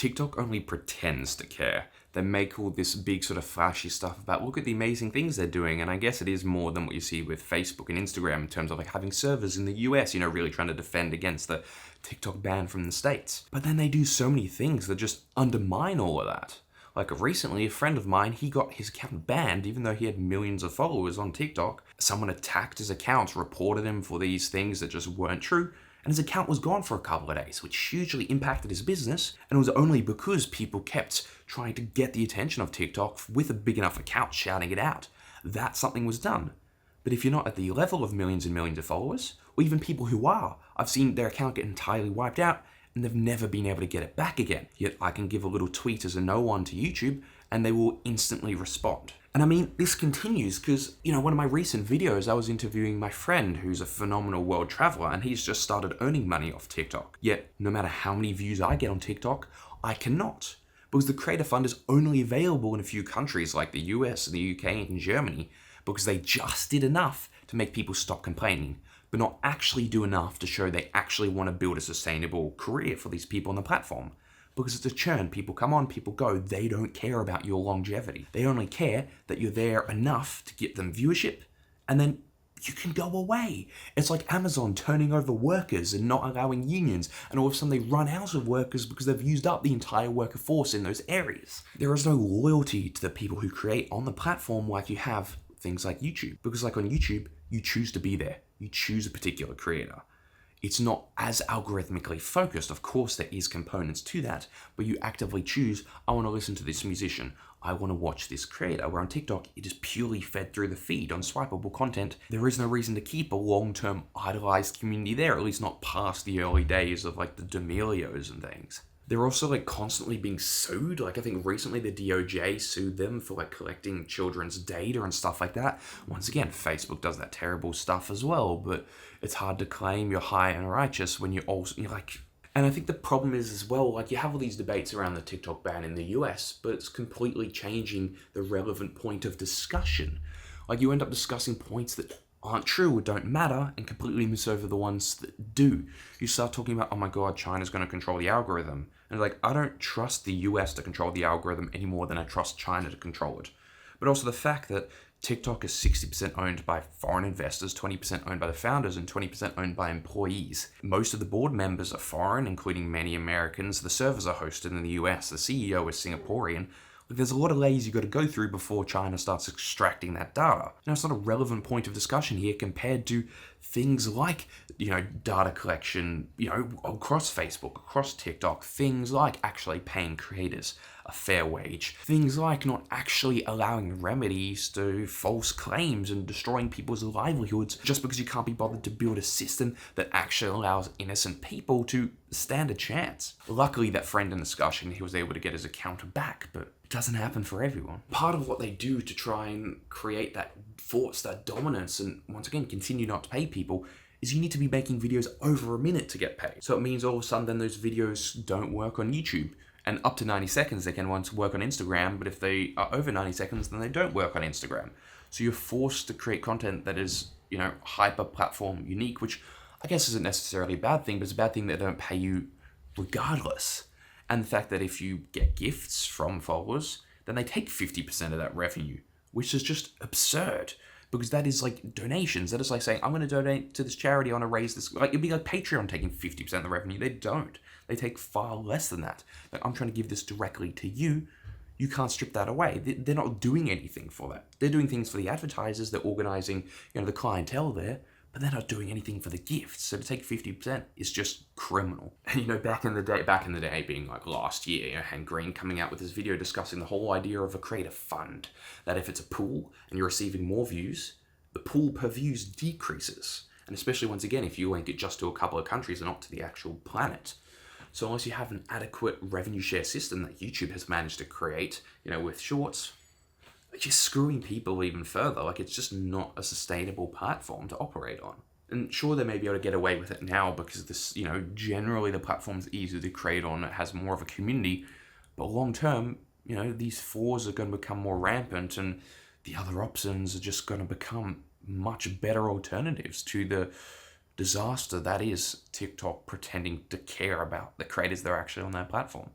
TikTok only pretends to care. They make all this big sort of flashy stuff about, look at the amazing things they're doing, and I guess it is more than what you see with Facebook and Instagram in terms of like having servers in the US, really trying to defend against the TikTok ban from the States. But then they do so many things that just undermine all of that. Like recently, a friend of mine, he got his account banned even though he had millions of followers on TikTok. Someone attacked his account, reported him for these things that just weren't true, and his account was gone for a couple of days, which hugely impacted his business, and it was only because people kept trying to get the attention of TikTok with a big enough account shouting it out that something was done. But if you're not at the level of millions and millions of followers, or even people who are, I've seen their account get entirely wiped out, and they've never been able to get it back again. Yet I can give a little tweet as a no one to YouTube, and they will instantly respond. And I mean, this continues because, one of my recent videos, I was interviewing my friend who's a phenomenal world traveler, and he's just started earning money off TikTok. Yet, no matter how many views I get on TikTok, I cannot. Because the Creator Fund is only available in a few countries like the US and the UK and Germany, because they just did enough to make people stop complaining, but not actually do enough to show they actually want to build a sustainable career for these people on the platform. Because it's a churn. People come on, people go. They don't care about your longevity. They only care that you're there enough to get them viewership, and then you can go away. It's like Amazon turning over workers and not allowing unions, and all of a sudden they run out of workers because they've used up the entire worker force in those areas. There is no loyalty to the people who create on the platform like you have things like YouTube. Because like on YouTube, you choose to be there. You choose a particular creator. It's not as algorithmically focused. Of course, there is components to that, but you actively choose, I want to listen to this musician. I want to watch this creator. Where on TikTok, it is purely fed through the feed on swipeable content. There is no reason to keep a long-term idolized community there, at least not past the early days of like the D'Amelios and things. They're also like constantly being sued. Like I think recently the DOJ sued them for like collecting children's data and stuff like that. Once again, Facebook does that terrible stuff as well, but it's hard to claim you're high and righteous when you're like, and I think the problem is as well, like you have all these debates around the TikTok ban in the US, but it's completely changing the relevant point of discussion. Like you end up discussing points that aren't true or don't matter and completely miss over the ones that do. You start talking about, oh my god, China's going to control the algorithm. And like, I don't trust the US to control the algorithm any more than I trust China to control it. But also the fact that TikTok is 60% owned by foreign investors, 20% owned by the founders, and 20% owned by employees. Most of the board members are foreign, including many Americans. The servers are hosted in the US. The CEO is Singaporean. There's a lot of layers you've got to go through before China starts extracting that data. Now, it's not a relevant point of discussion here compared to things like, data collection, across Facebook, across TikTok, things like actually paying creators a fair wage, things like not actually allowing remedies to false claims and destroying people's livelihoods just because you can't be bothered to build a system that actually allows innocent people to stand a chance. Luckily, that friend in discussion, he was able to get his account back, but it doesn't happen for everyone. Part of what they do to try and create that force, that dominance, and once again, continue not to pay people, is you need to be making videos over a minute to get paid. So it means all of a sudden then those videos don't work on YouTube. And up to 90 seconds, they can once work on Instagram, but if they are over 90 seconds, then they don't work on Instagram. So you're forced to create content that is, hyper platform unique, which I guess isn't necessarily a bad thing, but it's a bad thing that they don't pay you regardless. And the fact that if you get gifts from followers, then they take 50% of that revenue, which is just absurd. Because that is like donations. That is like saying, I'm going to donate to this charity, I want to raise this. Like, it'd be like Patreon taking 50% of the revenue. They don't. They take far less than that. Like, I'm trying to give this directly to you. You can't strip that away. They're not doing anything for that. They're doing things for the advertisers. They're organizing, the clientele there. But they're not doing anything for the gifts. So to take 50% is just criminal. And back in the day being like last year, Hank Green coming out with this video discussing the whole idea of a creator fund. That if it's a pool and you're receiving more views, the pool per views decreases. And especially once again, if you link it just to a couple of countries and not to the actual planet. So unless you have an adequate revenue share system that YouTube has managed to create, with shorts, just screwing people even further. Like, it's just not a sustainable platform to operate on. And sure, they may be able to get away with it now because this, generally the platform's easier to create on. It has more of a community. But long term, these flaws are going to become more rampant and the other options are just going to become much better alternatives to the disaster that is TikTok pretending to care about the creators that are actually on that platform.